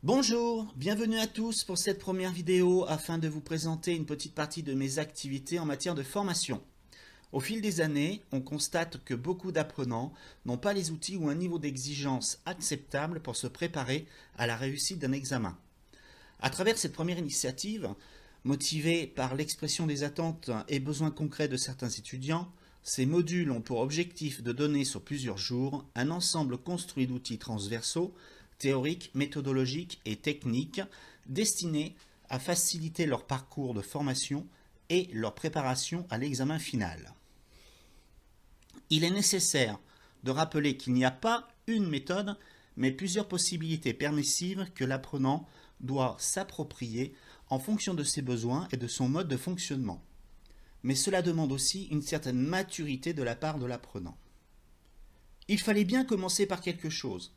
Bonjour, bienvenue à tous pour cette première vidéo afin de vous présenter une petite partie de mes activités en matière de formation. Au fil des années, on constate que beaucoup d'apprenants n'ont pas les outils ou un niveau d'exigence acceptable pour se préparer à la réussite d'un examen. À travers cette première initiative, motivée par l'expression des attentes et besoins concrets de certains étudiants, ces modules ont pour objectif de donner sur plusieurs jours un ensemble construit d'outils transversaux, théoriques, méthodologiques et techniques destinés à faciliter leur parcours de formation et leur préparation à l'examen final. Il est nécessaire de rappeler qu'il n'y a pas une méthode, mais plusieurs possibilités permissives que l'apprenant doit s'approprier en fonction de ses besoins et de son mode de fonctionnement. Mais cela demande aussi une certaine maturité de la part de l'apprenant. Il fallait bien commencer par quelque chose.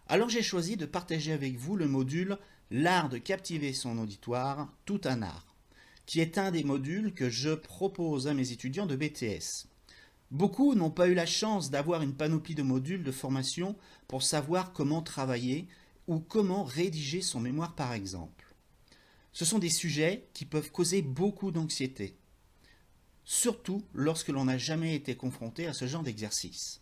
Alors j'ai choisi de partager avec vous le module « L'art de captiver son auditoire, tout un art », qui est un des modules que je propose à mes étudiants de BTS. Beaucoup n'ont pas eu la chance d'avoir une panoplie de modules de formation pour savoir comment travailler ou comment rédiger son mémoire par exemple. Ce sont des sujets qui peuvent causer beaucoup d'anxiété, surtout lorsque l'on n'a jamais été confronté à ce genre d'exercice.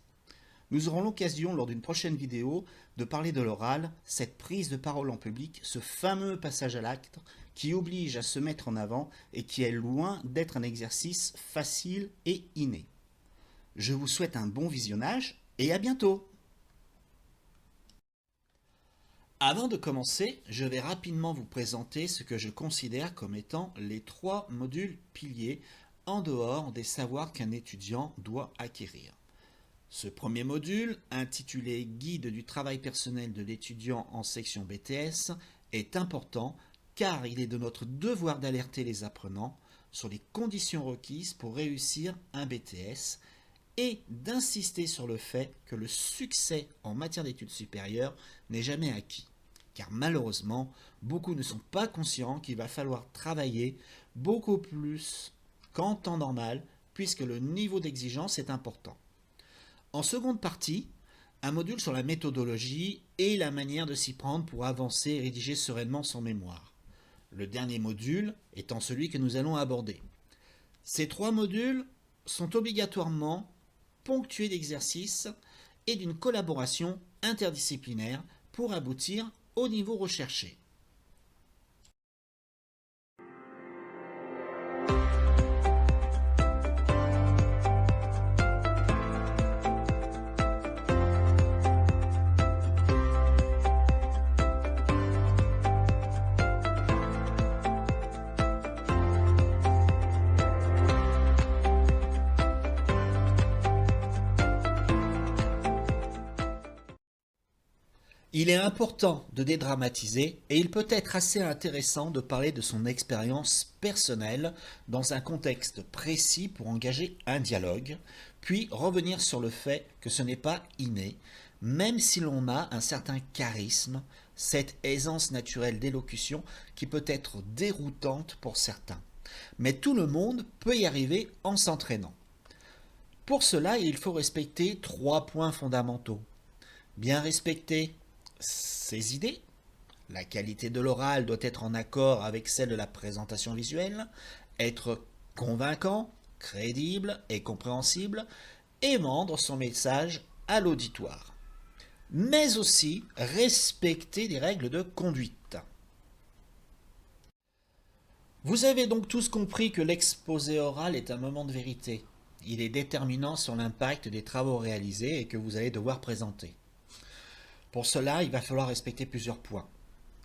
Nous aurons l'occasion lors d'une prochaine vidéo de parler de l'oral, cette prise de parole en public, ce fameux passage à l'acte qui oblige à se mettre en avant et qui est loin d'être un exercice facile et inné. Je vous souhaite un bon visionnage et à bientôt. Avant de commencer, je vais rapidement vous présenter ce que je considère comme étant les 3 modules piliers en dehors des savoirs qu'un étudiant doit acquérir. Ce premier module, intitulé « Guide du travail personnel de l'étudiant en section BTS », est important car il est de notre devoir d'alerter les apprenants sur les conditions requises pour réussir un BTS et d'insister sur le fait que le succès en matière d'études supérieures n'est jamais acquis. Car malheureusement, beaucoup ne sont pas conscients qu'il va falloir travailler beaucoup plus qu'en temps normal puisque le niveau d'exigence est important. En seconde partie, un module sur la méthodologie et la manière de s'y prendre pour avancer et rédiger sereinement son mémoire. Le dernier module étant celui que nous allons aborder. Ces 3 modules sont obligatoirement ponctués d'exercices et d'une collaboration interdisciplinaire pour aboutir au niveau recherché. Il est important de dédramatiser et il peut être assez intéressant de parler de son expérience personnelle dans un contexte précis pour engager un dialogue, puis revenir sur le fait que ce n'est pas inné, même si l'on a un certain charisme, cette aisance naturelle d'élocution qui peut être déroutante pour certains. Mais tout le monde peut y arriver en s'entraînant. Pour cela, il faut respecter 3 points fondamentaux. Bien respecter ses idées. La qualité de l'oral doit être en accord avec celle de la présentation visuelle, être convaincant, crédible et compréhensible, et vendre son message à l'auditoire. Mais aussi respecter des règles de conduite. Vous avez donc tous compris que l'exposé oral est un moment de vérité. Il est déterminant sur l'impact des travaux réalisés et que vous allez devoir présenter. Pour cela, il va falloir respecter plusieurs points.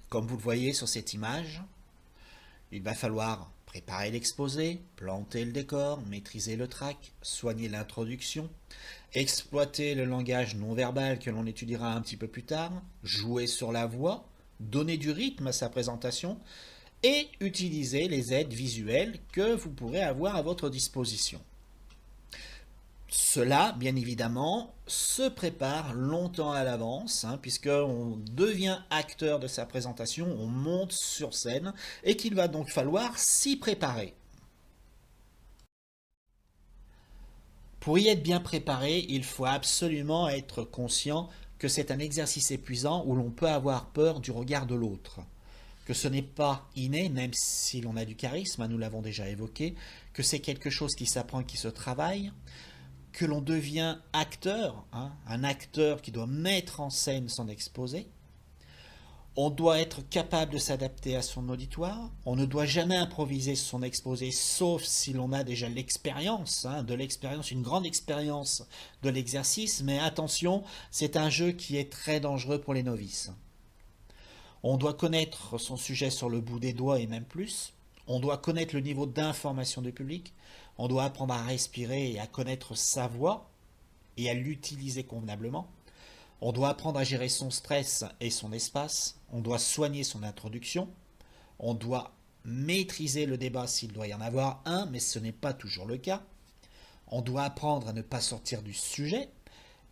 Comme vous le voyez sur cette image, il va falloir préparer l'exposé, planter le décor, maîtriser le trac, soigner l'introduction, exploiter le langage non verbal que l'on étudiera un petit peu plus tard, jouer sur la voix, donner du rythme à sa présentation et utiliser les aides visuelles que vous pourrez avoir à votre disposition. Cela, bien évidemment, se prépare longtemps à l'avance, puisqu'on devient acteur de sa présentation, on monte sur scène, et qu'il va donc falloir s'y préparer. Pour y être bien préparé, il faut absolument être conscient que c'est un exercice épuisant où l'on peut avoir peur du regard de l'autre, que ce n'est pas inné, même si l'on a du charisme, nous l'avons déjà évoqué, que c'est quelque chose qui s'apprend, qui se travaille, que l'on devient acteur, un acteur qui doit mettre en scène son exposé. On doit être capable de s'adapter à son auditoire. On ne doit jamais improviser son exposé, sauf si l'on a déjà l'expérience, une grande expérience de l'exercice. Mais attention, c'est un jeu qui est très dangereux pour les novices. On doit connaître son sujet sur le bout des doigts et même plus. On doit connaître le niveau d'information du public. On doit apprendre à respirer et à connaître sa voix et à l'utiliser convenablement. On doit apprendre à gérer son stress et son espace. On doit soigner son introduction. On doit maîtriser le débat s'il doit y en avoir un, mais ce n'est pas toujours le cas. On doit apprendre à ne pas sortir du sujet.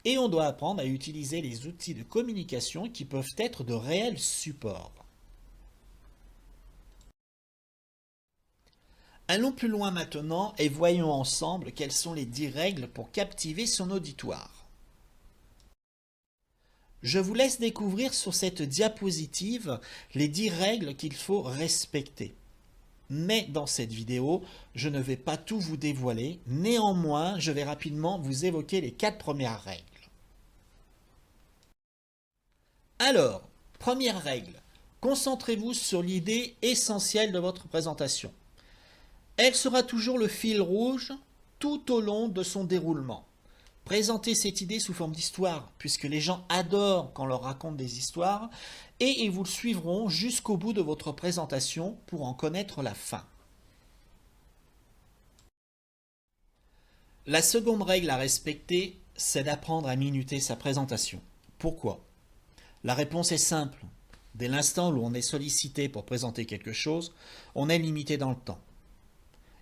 Et on doit apprendre à utiliser les outils de communication qui peuvent être de réels supports. Allons plus loin maintenant et voyons ensemble quelles sont les 10 règles pour captiver son auditoire. Je vous laisse découvrir sur cette diapositive les 10 règles qu'il faut respecter. Mais dans cette vidéo, je ne vais pas tout vous dévoiler, néanmoins, je vais rapidement vous évoquer les 4 premières règles. Alors, première règle, concentrez-vous sur l'idée essentielle de votre présentation. Elle sera toujours le fil rouge tout au long de son déroulement. Présentez cette idée sous forme d'histoire, puisque les gens adorent quand on leur raconte des histoires, et ils vous le suivront jusqu'au bout de votre présentation pour en connaître la fin. La seconde règle à respecter, c'est d'apprendre à minuter sa présentation. Pourquoi ? La réponse est simple. Dès l'instant où on est sollicité pour présenter quelque chose, on est limité dans le temps.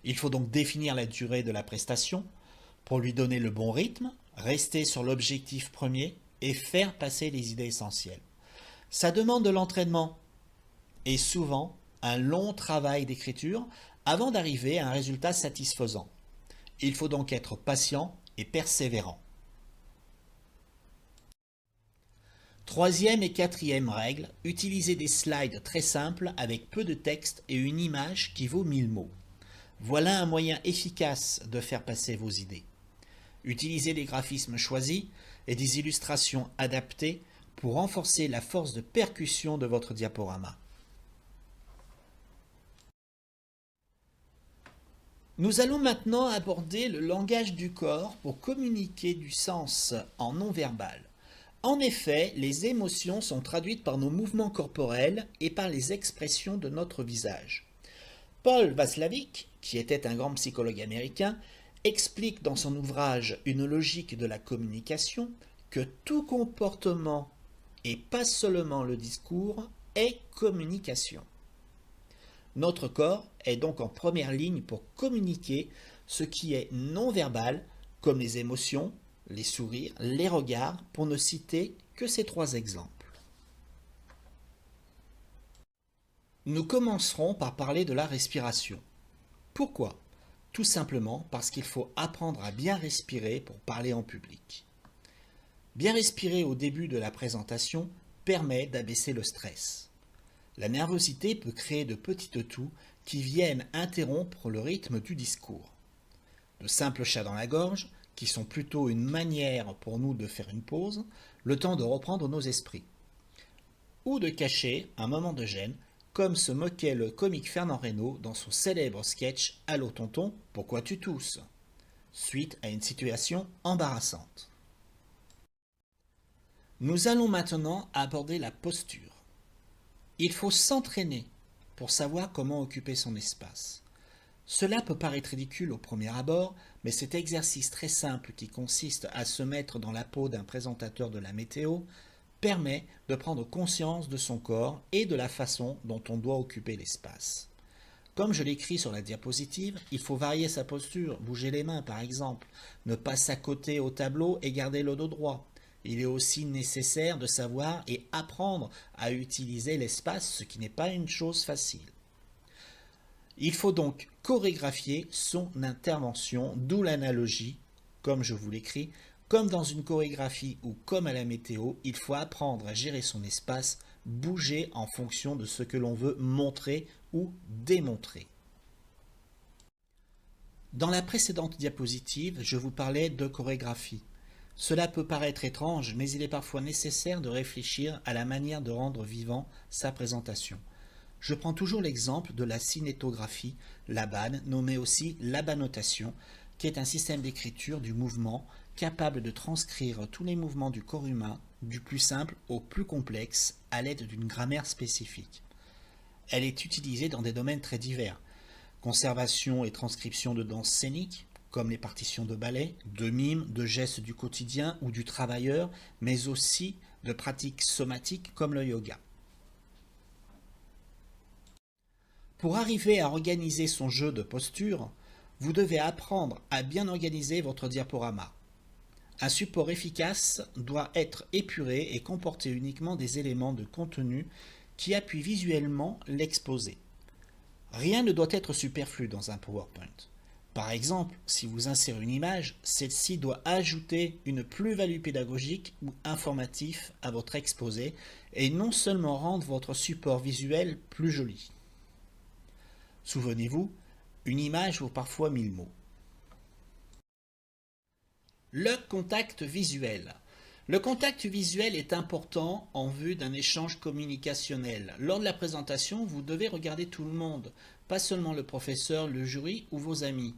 Il faut donc définir la durée de la prestation pour lui donner le bon rythme, rester sur l'objectif premier et faire passer les idées essentielles. Ça demande de l'entraînement et souvent un long travail d'écriture avant d'arriver à un résultat satisfaisant. Il faut donc être patient et persévérant. Troisième et quatrième règle, utilisez des slides très simples avec peu de texte et une image qui vaut 1000 mots. Voilà un moyen efficace de faire passer vos idées. Utilisez des graphismes choisis et des illustrations adaptées pour renforcer la force de percussion de votre diaporama. Nous allons maintenant aborder le langage du corps pour communiquer du sens en non-verbal. En effet, les émotions sont traduites par nos mouvements corporels et par les expressions de notre visage. Paul Watzlawick, qui était un grand psychologue américain, explique dans son ouvrage Une logique de la communication que tout comportement, et pas seulement le discours, est communication. Notre corps est donc en première ligne pour communiquer ce qui est non-verbal, comme les émotions, les sourires, les regards, pour ne citer que ces 3 exemples. Nous commencerons par parler de la respiration. Pourquoi ? Tout simplement parce qu'il faut apprendre à bien respirer pour parler en public. Bien respirer au début de la présentation permet d'abaisser le stress. La nervosité peut créer de petites toux qui viennent interrompre le rythme du discours. De simples chats dans la gorge, qui sont plutôt une manière pour nous de faire une pause, le temps de reprendre nos esprits. Ou de cacher un moment de gêne, comme se moquait le comique Fernand Reynaud dans son célèbre sketch « Allô tonton, pourquoi tu tousses ?» suite à une situation embarrassante. Nous allons maintenant aborder la posture. Il faut s'entraîner pour savoir comment occuper son espace. Cela peut paraître ridicule au premier abord, mais cet exercice très simple qui consiste à se mettre dans la peau d'un présentateur de la météo permet de prendre conscience de son corps et de la façon dont on doit occuper l'espace. Comme je l'écris sur la diapositive, il faut varier sa posture, bouger les mains par exemple, ne pas s'accoter au tableau et garder le dos droit. Il est aussi nécessaire de savoir et apprendre à utiliser l'espace, ce qui n'est pas une chose facile. Il faut donc chorégraphier son intervention, d'où l'analogie, comme je vous l'écris, Comme dans une chorégraphie ou comme à la météo, il faut apprendre à gérer son espace, bouger en fonction de ce que l'on veut montrer ou démontrer. Dans la précédente diapositive, je vous parlais de chorégraphie. Cela peut paraître étrange, mais il est parfois nécessaire de réfléchir à la manière de rendre vivant sa présentation. Je prends toujours l'exemple de la cinétographie, l'ABAN, nommée aussi l'abanotation, qui est un système d'écriture du mouvement capable de transcrire tous les mouvements du corps humain, du plus simple au plus complexe, à l'aide d'une grammaire spécifique. Elle est utilisée dans des domaines très divers. Conservation et transcription de danse scénique, comme les partitions de ballet, de mimes, de gestes du quotidien ou du travailleur, mais aussi de pratiques somatiques comme le yoga. Pour arriver à organiser son jeu de posture, vous devez apprendre à bien organiser votre diaporama. Un support efficace doit être épuré et comporter uniquement des éléments de contenu qui appuient visuellement l'exposé. Rien ne doit être superflu dans un PowerPoint. Par exemple, si vous insérez une image, celle-ci doit ajouter une plus-value pédagogique ou informative à votre exposé et non seulement rendre votre support visuel plus joli. Souvenez-vous, une image vaut parfois 1000 mots. Le contact visuel. Le contact visuel est important en vue d'un échange communicationnel. Lors de la présentation, vous devez regarder tout le monde, pas seulement le professeur, le jury ou vos amis.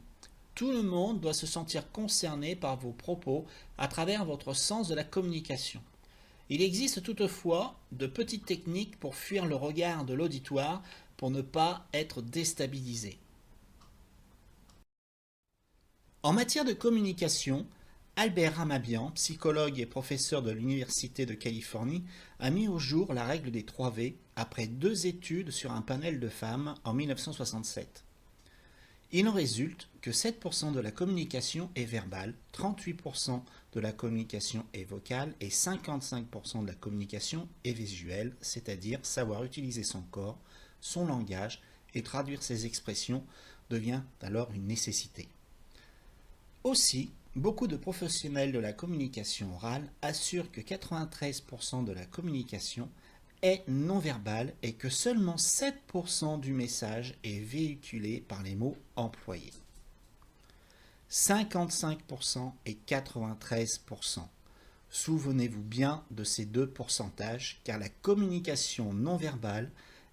Tout le monde doit se sentir concerné par vos propos à travers votre sens de la communication. Il existe toutefois de petites techniques pour fuir le regard de l'auditoire pour ne pas être déstabilisé. En matière de communication, Albert Ramabian, psychologue et professeur de l'Université de Californie, a mis au jour la règle des 3 V après 2 études sur un panel de femmes en 1967. Il en résulte que 7% de la communication est verbale, 38% de la communication est vocale et 55% de la communication est visuelle, c'est-à-dire savoir utiliser son corps, son langage et traduire ses expressions devient alors une nécessité. Aussi, beaucoup de professionnels de la communication orale assurent que 93% de la communication est non-verbale et que seulement 7% du message est véhiculé par les mots employés. 55% et 93%. Souvenez-vous bien de ces 2 pourcentages car la communication non-verbale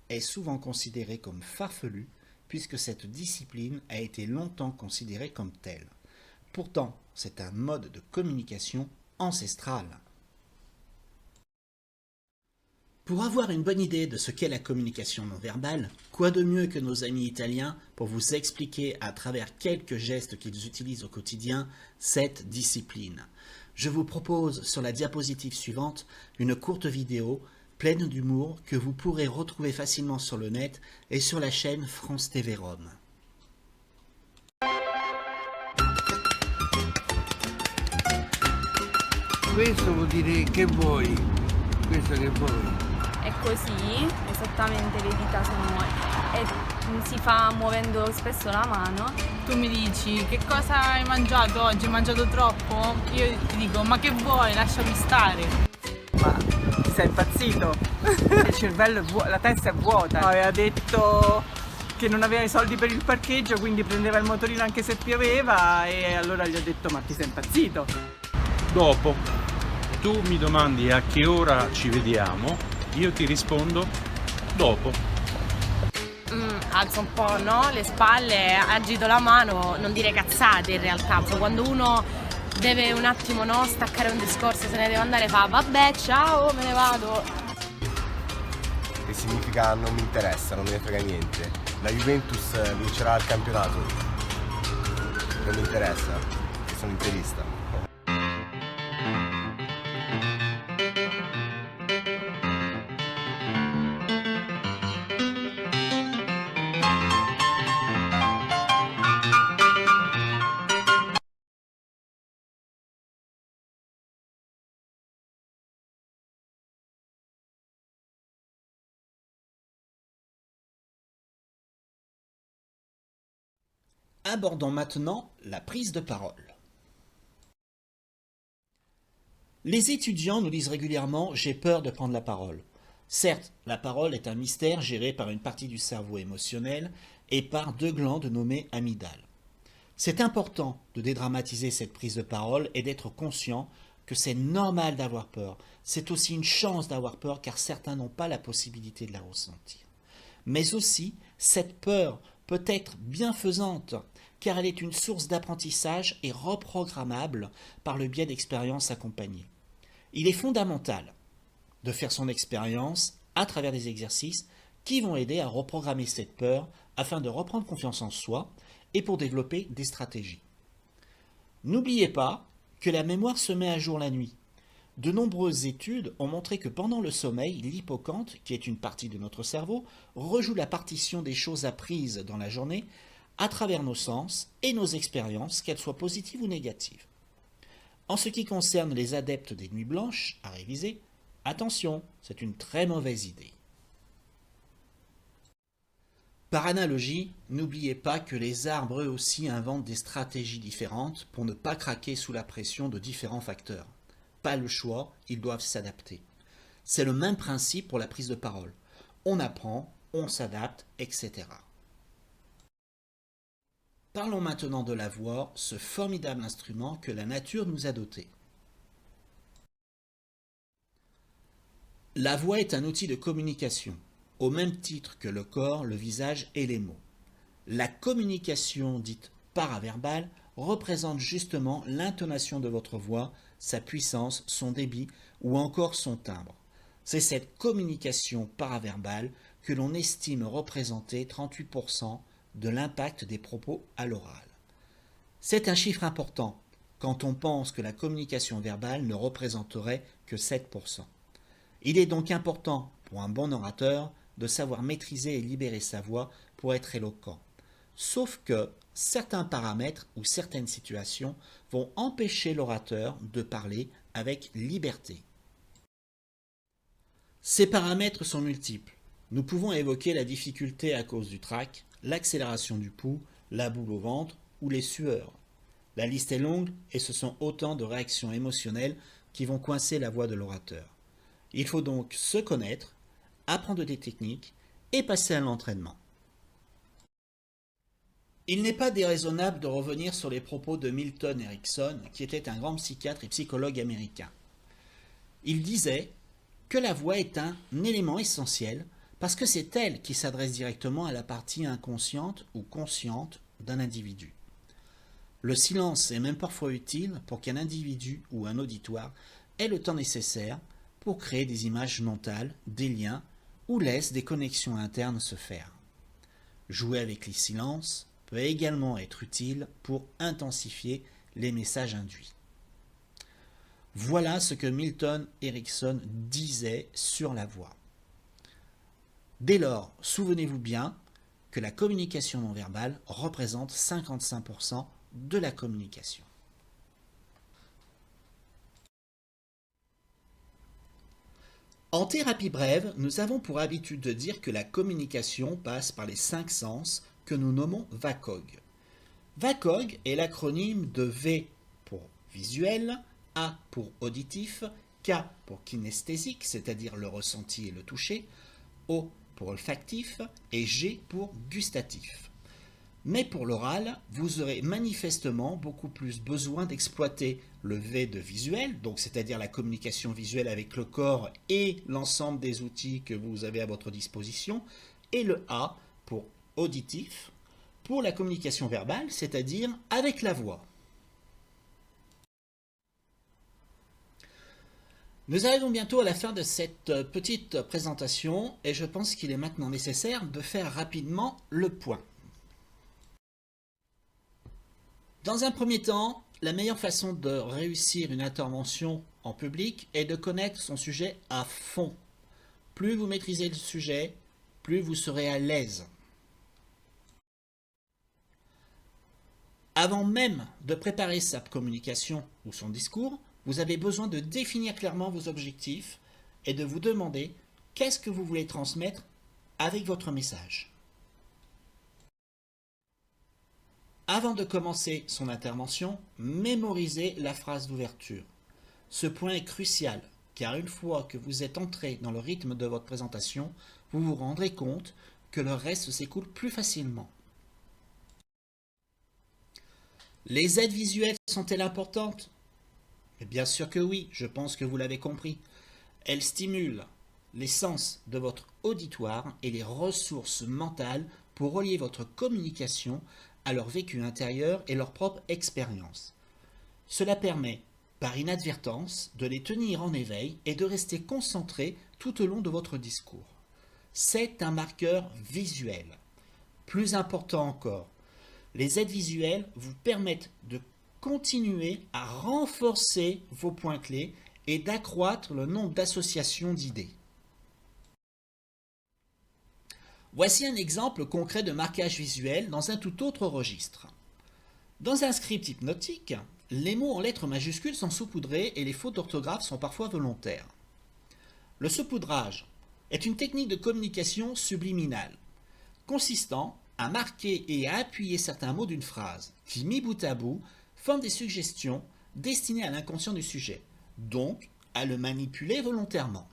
est souvent considérée comme farfelue puisque cette discipline a été longtemps considérée comme telle. Pourtant, c'est un mode de communication ancestral. Pour avoir une bonne idée de ce qu'est la communication non verbale, quoi de mieux que nos amis italiens pour vous expliquer à travers quelques gestes qu'ils utilisent au quotidien cette discipline. Je vous propose sur la diapositive suivante une courte vidéo pleine d'humour que vous pourrez retrouver facilement sur le net et sur la chaîne France TV Rome. Questo vuol dire che vuoi, questo che vuoi. È così, esattamente le dita sono e si fa muovendo spesso la mano. Tu mi dici che cosa hai mangiato oggi? Hai mangiato troppo? Io ti dico ma che vuoi? Lasciami stare. Ma sei impazzito? Il cervello è vuoto, la testa è vuota. Aveva detto che non aveva i soldi per il parcheggio, quindi prendeva il motorino anche se pioveva e allora gli ho detto ma ti sei impazzito? Dopo, tu mi domandi a che ora ci vediamo, io ti rispondo dopo. Alzo un po', no? Le spalle, agito la mano, non dire cazzate in realtà. Quando uno deve un attimo, no, staccare un discorso, se ne deve andare, fa vabbè, ciao, me ne vado. Che significa non mi interessa, non me ne frega niente. La Juventus vincerà il campionato. Non mi interessa, che sono interista. Abordons maintenant la prise de parole. Les étudiants nous disent régulièrement « j'ai peur de prendre la parole ». Certes, la parole est un mystère géré par une partie du cerveau émotionnel et par 2 glandes nommées amygdales. C'est important de dédramatiser cette prise de parole et d'être conscient que c'est normal d'avoir peur. C'est aussi une chance d'avoir peur car certains n'ont pas la possibilité de la ressentir. Mais aussi, cette peur peut être bienfaisante car elle est une source d'apprentissage et reprogrammable par le biais d'expériences accompagnées. Il est fondamental de faire son expérience à travers des exercices qui vont aider à reprogrammer cette peur afin de reprendre confiance en soi et pour développer des stratégies. N'oubliez pas que la mémoire se met à jour la nuit. De nombreuses études ont montré que pendant le sommeil, l'hippocampe, qui est une partie de notre cerveau, rejoue la partition des choses apprises dans la journée à travers nos sens et nos expériences, qu'elles soient positives ou négatives. En ce qui concerne les adeptes des nuits blanches à réviser, attention, c'est une très mauvaise idée. Par analogie, n'oubliez pas que les arbres eux aussi inventent des stratégies différentes pour ne pas craquer sous la pression de différents facteurs. Pas le choix, ils doivent s'adapter. C'est le même principe pour la prise de parole. On apprend, on s'adapte, etc. Parlons maintenant de la voix, ce formidable instrument que la nature nous a doté. La voix est un outil de communication, au même titre que le corps, le visage et les mots. La communication dite paraverbale représente justement l'intonation de votre voix, sa puissance, son débit ou encore son timbre. C'est cette communication paraverbale que l'on estime représenter 38% de l'impact des propos à l'oral. C'est un chiffre important quand on pense que la communication verbale ne représenterait que 7%. Il est donc important pour un bon orateur de savoir maîtriser et libérer sa voix pour être éloquent. Sauf que certains paramètres ou certaines situations vont empêcher l'orateur de parler avec liberté. Ces paramètres sont multiples. Nous pouvons évoquer la difficulté à cause du trac, l'accélération du pouls, la boule au ventre ou les sueurs. La liste est longue et ce sont autant de réactions émotionnelles qui vont coincer la voix de l'orateur. Il faut donc se connaître, apprendre des techniques et passer à l'entraînement. Il n'est pas déraisonnable de revenir sur les propos de Milton Erickson, qui était un grand psychiatre et psychologue américain. Il disait que la voix est un élément essentiel parce que c'est elle qui s'adresse directement à la partie inconsciente ou consciente d'un individu. Le silence est même parfois utile pour qu'un individu ou un auditoire ait le temps nécessaire pour créer des images mentales, des liens ou laisse des connexions internes se faire. Jouer avec les silences peut également être utile pour intensifier les messages induits. Voilà ce que Milton Erickson disait sur la voix. Dès lors, souvenez-vous bien que la communication non verbale représente 55% de la communication. En thérapie brève, nous avons pour habitude de dire que la communication passe par les 5 sens que nous nommons VACOG. VACOG est l'acronyme de V pour visuel, A pour auditif, K pour kinesthésique, c'est-à-dire le ressenti et le toucher, O pour olfactif et G pour gustatif. Mais pour l'oral, vous aurez manifestement beaucoup plus besoin d'exploiter le V de visuel, donc c'est-à-dire la communication visuelle avec le corps et l'ensemble des outils que vous avez à votre disposition, et le A pour auditif, pour la communication verbale, c'est-à-dire avec la voix. Nous arrivons bientôt à la fin de cette petite présentation et je pense qu'il est maintenant nécessaire de faire rapidement le point. Dans un premier temps, la meilleure façon de réussir une intervention en public est de connaître son sujet à fond. Plus vous maîtrisez le sujet, plus vous serez à l'aise. Avant même de préparer sa communication ou son discours, vous avez besoin de définir clairement vos objectifs et de vous demander qu'est-ce que vous voulez transmettre avec votre message. Avant de commencer son intervention, mémorisez la phrase d'ouverture. Ce point est crucial, car une fois que vous êtes entré dans le rythme de votre présentation, vous vous rendrez compte que le reste s'écoule plus facilement. Les aides visuelles sont-elles importantes? Bien sûr que oui, je pense que vous l'avez compris. Elles stimulent les sens de votre auditoire et les ressources mentales pour relier votre communication à leur vécu intérieur et leur propre expérience. Cela permet, par inadvertance, de les tenir en éveil et de rester concentrés tout au long de votre discours. C'est un marqueur visuel. Plus important encore, les aides visuelles vous permettent de continuer à renforcer vos points clés et d'accroître le nombre d'associations d'idées. Voici un exemple concret de marquage visuel dans un tout autre registre. Dans un script hypnotique, les mots en lettres majuscules sont saupoudrés et les fautes d'orthographe sont parfois volontaires. Le saupoudrage est une technique de communication subliminale, consistant à marquer et à appuyer certains mots d'une phrase, qui, mis bout à bout, forment des suggestions destinées à l'inconscient du sujet, donc à le manipuler volontairement.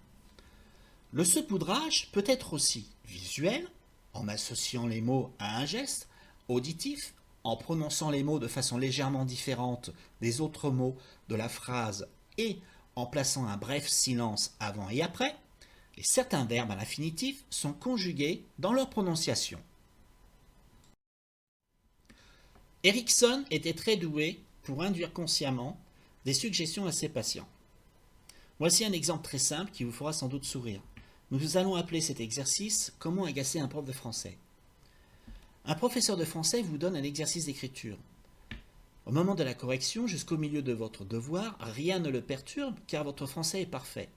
Le saupoudrage peut être aussi visuel, en associant les mots à un geste, auditif, en prononçant les mots de façon légèrement différente des autres mots de la phrase et en plaçant un bref silence avant et après, et certains verbes à l'infinitif sont conjugués dans leur prononciation. Erikson était très doué pour induire consciemment des suggestions à ses patients. Voici un exemple très simple qui vous fera sans doute sourire. Nous allons appeler cet exercice « Comment agacer un prof de français ». Un professeur de français vous donne un exercice d'écriture. Au moment de la correction, jusqu'au milieu de votre devoir, rien ne le perturbe car votre français est parfait.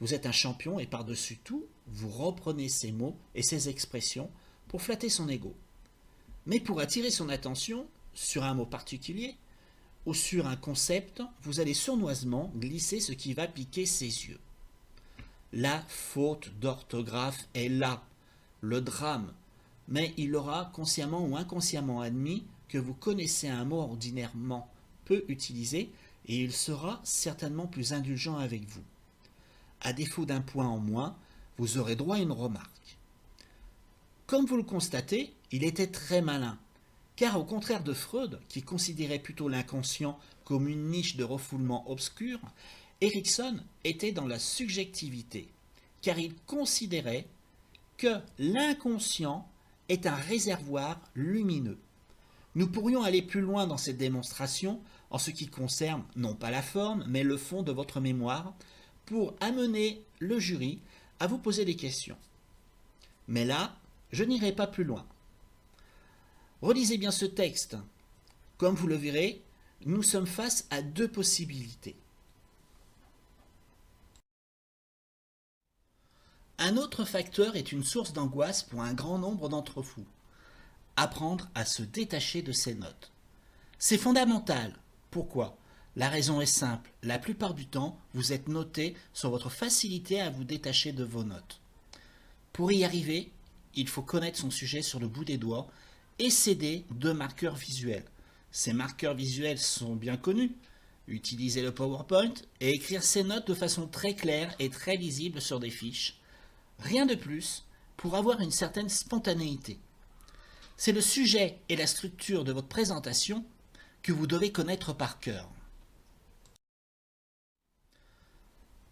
Vous êtes un champion et par-dessus tout, vous reprenez ces mots et ces expressions pour flatter son ego. Mais pour attirer son attention sur un mot particulier ou sur un concept, vous allez sournoisement glisser ce qui va piquer ses yeux. La faute d'orthographe est là, le drame, mais il aura consciemment ou inconsciemment admis que vous connaissez un mot ordinairement peu utilisé et il sera certainement plus indulgent avec vous. À défaut d'un point en moins, vous aurez droit à une remarque. Comme vous le constatez, il était très malin, car au contraire de Freud, qui considérait plutôt l'inconscient comme une niche de refoulement obscur, Erikson était dans la subjectivité, car il considérait que l'inconscient est un réservoir lumineux. Nous pourrions aller plus loin dans cette démonstration en ce qui concerne non pas la forme, mais le fond de votre mémoire, pour amener le jury à vous poser des questions. Mais là, je n'irai pas plus loin. Relisez bien ce texte. Comme vous le verrez, nous sommes face à deux possibilités. Un autre facteur est une source d'angoisse pour un grand nombre d'entre vous. Apprendre à se détacher de ses notes. C'est fondamental. Pourquoi ? La raison est simple. La plupart du temps, vous êtes noté sur votre facilité à vous détacher de vos notes. Pour y arriver, il faut connaître son sujet sur le bout des doigts et s'aider de marqueurs visuels. Ces marqueurs visuels sont bien connus. Utilisez le PowerPoint et écrire ces notes de façon très claire et très lisible sur des fiches. Rien de plus pour avoir une certaine spontanéité. C'est le sujet et la structure de votre présentation que vous devez connaître par cœur.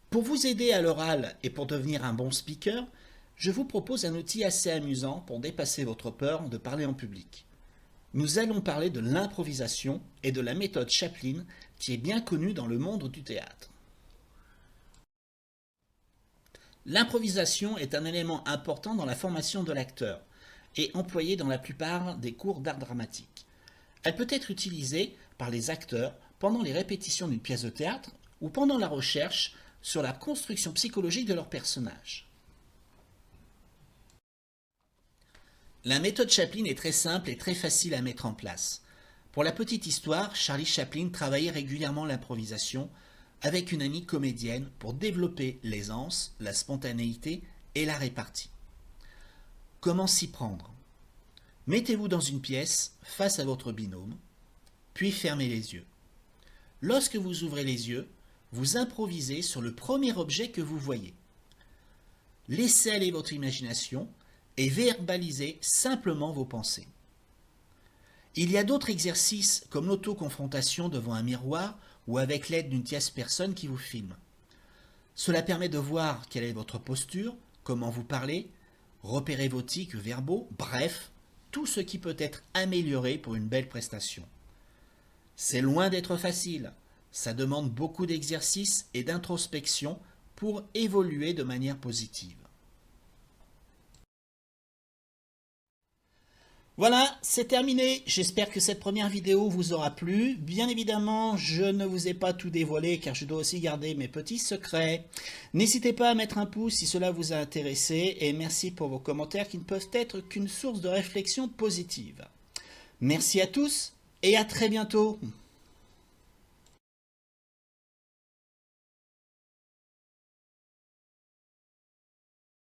Pour vous aider à l'oral et pour devenir un bon speaker, je vous propose un outil assez amusant pour dépasser votre peur de parler en public. Nous allons parler de l'improvisation et de la méthode Chaplin qui est bien connue dans le monde du théâtre. L'improvisation est un élément important dans la formation de l'acteur et employée dans la plupart des cours d'art dramatique. Elle peut être utilisée par les acteurs pendant les répétitions d'une pièce de théâtre ou pendant la recherche sur la construction psychologique de leur personnage. La méthode Chaplin est très simple et très facile à mettre en place. Pour la petite histoire, Charlie Chaplin travaillait régulièrement l'improvisation avec une amie comédienne pour développer l'aisance, la spontanéité et la répartie. Comment s'y prendre? Mettez-vous dans une pièce face à votre binôme, puis fermez les yeux. Lorsque vous ouvrez les yeux, vous improvisez sur le premier objet que vous voyez. Laissez aller votre imagination et verbalisez simplement vos pensées. Il y a d'autres exercices comme l'autoconfrontation devant un miroir ou avec l'aide d'une tierce personne qui vous filme. Cela permet de voir quelle est votre posture, comment vous parlez, repérer vos tics verbaux, bref, tout ce qui peut être amélioré pour une belle prestation. C'est loin d'être facile, ça demande beaucoup d'exercices et d'introspection pour évoluer de manière positive. Voilà, c'est terminé. J'espère que cette première vidéo vous aura plu. Bien évidemment, je ne vous ai pas tout dévoilé car je dois aussi garder mes petits secrets. N'hésitez pas à mettre un pouce si cela vous a intéressé et merci pour vos commentaires qui ne peuvent être qu'une source de réflexion positive. Merci à tous et à très bientôt.